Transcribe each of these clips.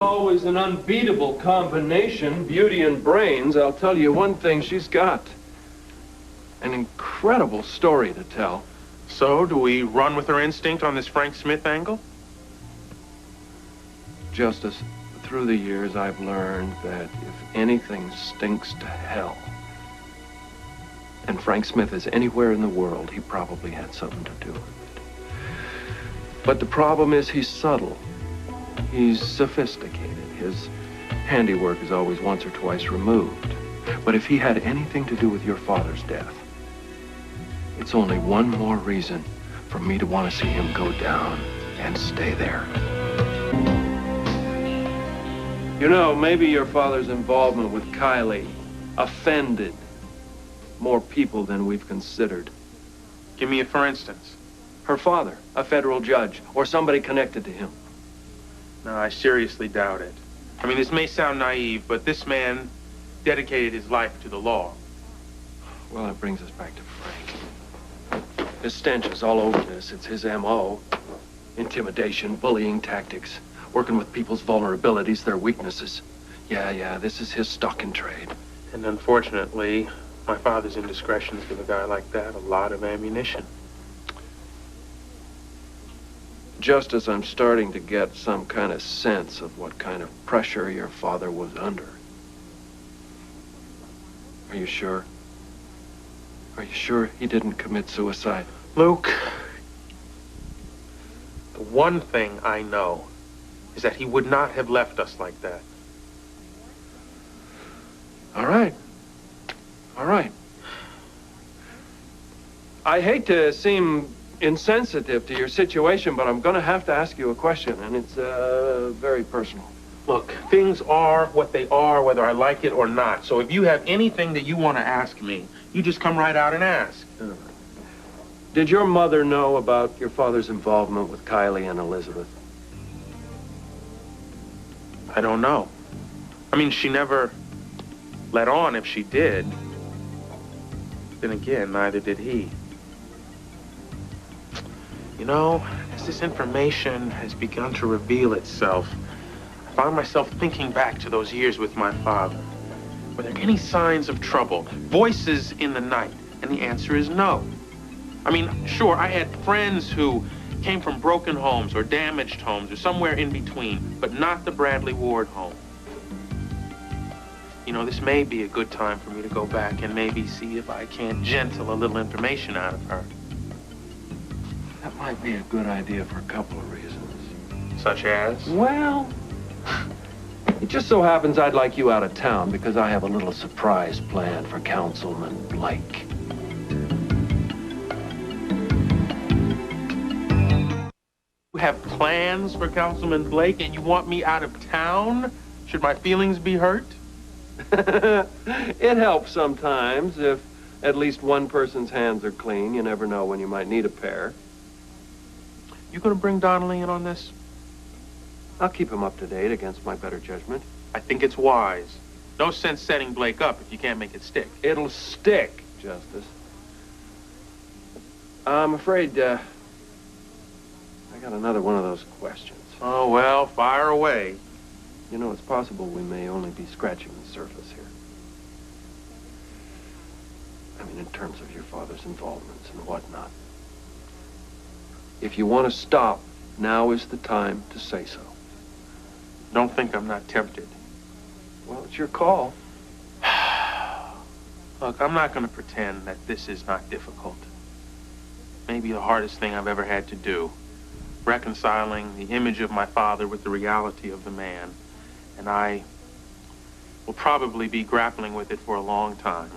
Always an unbeatable combination, beauty and brains. I'll tell you one thing she's got. An incredible story to tell. So, do we run with her instinct on this Frank Smith angle? Justice, through the years I've learned that if anything stinks to hell, and Frank Smith is anywhere in the world, he probably had something to do with it. But the problem is he's subtle. He's sophisticated. His handiwork is always once or twice removed. But if he had anything to do with your father's death, it's only one more reason for me to want to see him go down and stay there. You know, maybe your father's involvement with Kylie offended more people than we've considered. Give me a for instance. Her father, a federal judge, or somebody connected to him. No, I seriously doubt it. I mean, this may sound naive, but this man dedicated his life to the law. Well, that brings us back to Frank. His stench is all over this. It's his M.O. Intimidation, bullying tactics, working with people's vulnerabilities, their weaknesses. Yeah, this is his stock in trade. And unfortunately, my father's indiscretions give a guy like that a lot of ammunition. Justice, I'm starting to get some kind of sense of what kind of pressure your father was under. Are you sure? Are you sure he didn't commit suicide? Luke, the one thing I know is that he would not have left us like that. All right. I hate to seem insensitive to your situation, but I'm going to have to ask you a question, and it's very personal. Look, things are what they are, whether I like it or not. So if you have anything that you want to ask me, you just come right out and ask. Did your mother know about your father's involvement with Kylie and Elizabeth? I don't know. I mean, she never let on if she did. Then again, neither did he. You know, as this information has begun to reveal itself, I found myself thinking back to those years with my father. Were there any signs of trouble, voices in the night? And the answer is no. I mean, sure, I had friends who came from broken homes or damaged homes or somewhere in between, but not the Bradley Ward home. You know, this may be a good time for me to go back and maybe see if I can't gentle a little information out of her. That might be a good idea for a couple of reasons. Such as? Well, it just so happens I'd like you out of town because I have a little surprise planned for Councilman Blake. You have plans for Councilman Blake and you want me out of town? Should my feelings be hurt? It helps sometimes if at least one person's hands are clean. You never know when you might need a pair. You gonna bring Donnelly in on this? I'll keep him up to date against my better judgment. I think it's wise. No sense setting Blake up if you can't make it stick. It'll stick, Justice. I'm afraid, I got another one of those questions. Oh, well, fire away. You know, it's possible we may only be scratching the surface here. I mean, in terms of your father's involvements and whatnot. If you want to stop, now is the time to say so. Don't think I'm not tempted. Well, it's your call. Look, I'm not going to pretend that this is not difficult. Maybe the hardest thing I've ever had to do. Reconciling the image of my father with the reality of the man. And I will probably be grappling with it for a long time.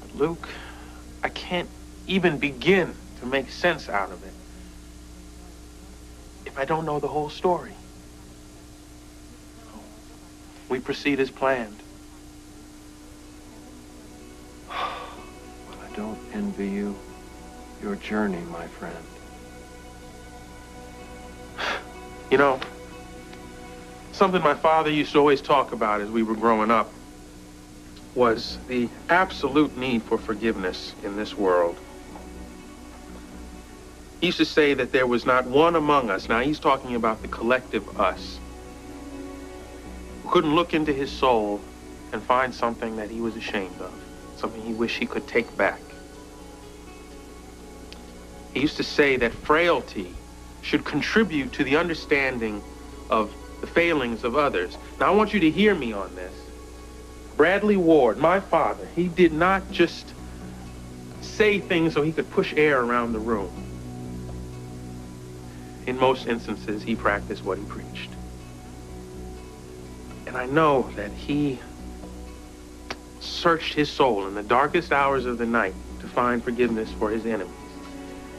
But Luke, I can't even begin to make sense out of it if I don't know the whole story. We proceed as planned. Well, I don't envy you your journey, my friend. You know, something my father used to always talk about as we were growing up was the absolute need for forgiveness in this world. He used to say that there was not one among us, now he's talking about the collective us, who couldn't look into his soul and find something that he was ashamed of, something he wished he could take back. He used to say that frailty should contribute to the understanding of the failings of others. Now, I want you to hear me on this. Bradley Ward, my father, he did not just say things so he could push air around the room. In most instances, he practiced what he preached. And I know that he searched his soul in the darkest hours of the night to find forgiveness for his enemies.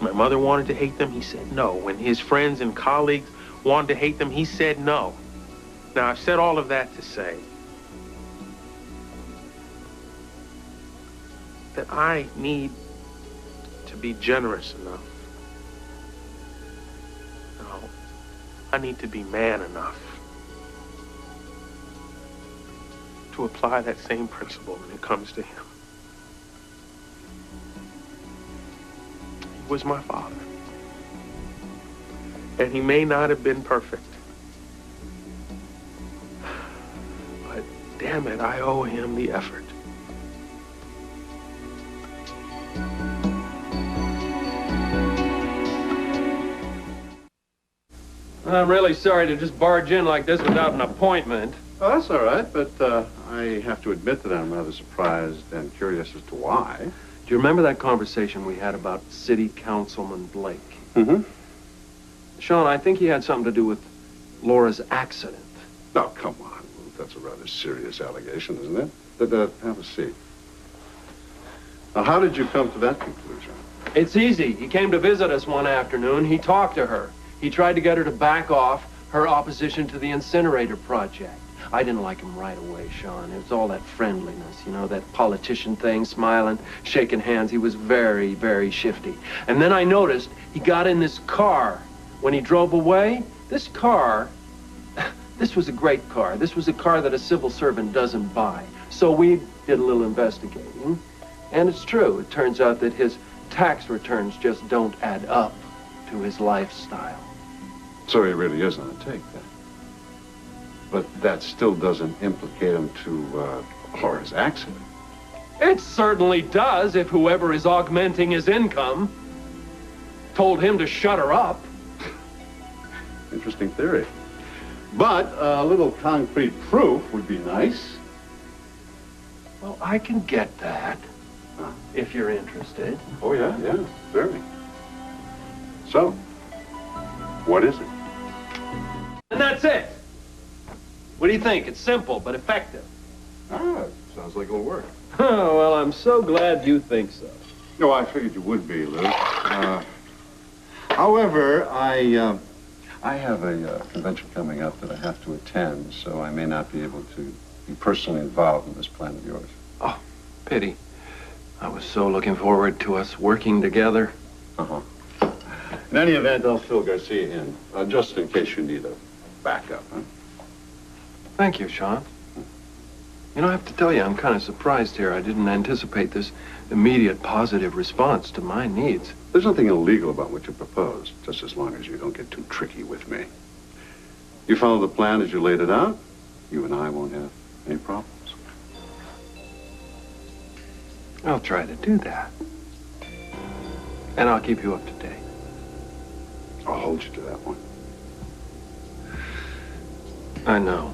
My mother wanted to hate them, he said no. When his friends and colleagues wanted to hate them, he said no. Now, I've said all of that to say that I need to be generous enough. No, I need to be man enough to apply that same principle when it comes to him. He was my father. And he may not have been perfect. But damn it, I owe him the effort. I'm really sorry to just barge in like this without an appointment. Oh, that's all right, but I have to admit that I'm rather surprised and curious as to why. Do you remember that conversation we had about City Councilman Blake? Mm-hmm. Sean, I think he had something to do with Laura's accident. Oh, come on, Ruth. That's a rather serious allegation, isn't it? Have a seat. Now, how did you come to that conclusion? It's easy. He came to visit us one afternoon. He talked to her. He tried to get her to back off her opposition to the incinerator project. I didn't like him right away, Sean. It was all that friendliness, you know, that politician thing, smiling, shaking hands. He was very, very shifty. And then I noticed he got in this car. When he drove away, this car, this was a great car. This was a car that a civil servant doesn't buy. So we did a little investigating. And it's true. It turns out that his tax returns just don't add up to his lifestyle. So he really is on a take, then. But that still doesn't implicate him to Laura's accident. It certainly does if whoever is augmenting his income told him to shut her up. Interesting theory. But a little concrete proof would be nice. Well, I can get that, if you're interested. Oh, yeah, very. So, what is it? And that's it. What do you think? It's simple, but effective. Sounds like it'll work. Oh, well, I'm so glad you think so. No, I figured you would be, Lou. However, I have a convention coming up that I have to attend, so I may not be able to be personally involved in this plan of yours. Oh, pity. I was so looking forward to us working together. Uh-huh. In any event, I'll fill Garcia in, just in case you need a backup, huh? Thank you, Sean. You know, I have to tell you, I'm kind of surprised here. I didn't anticipate this immediate positive response to my needs. There's nothing illegal about what you propose, just as long as you don't get too tricky with me. You follow the plan as you laid it out, you and I won't have any problems. I'll try to do that. And I'll keep you up to date. I'll hold you to that one. I know.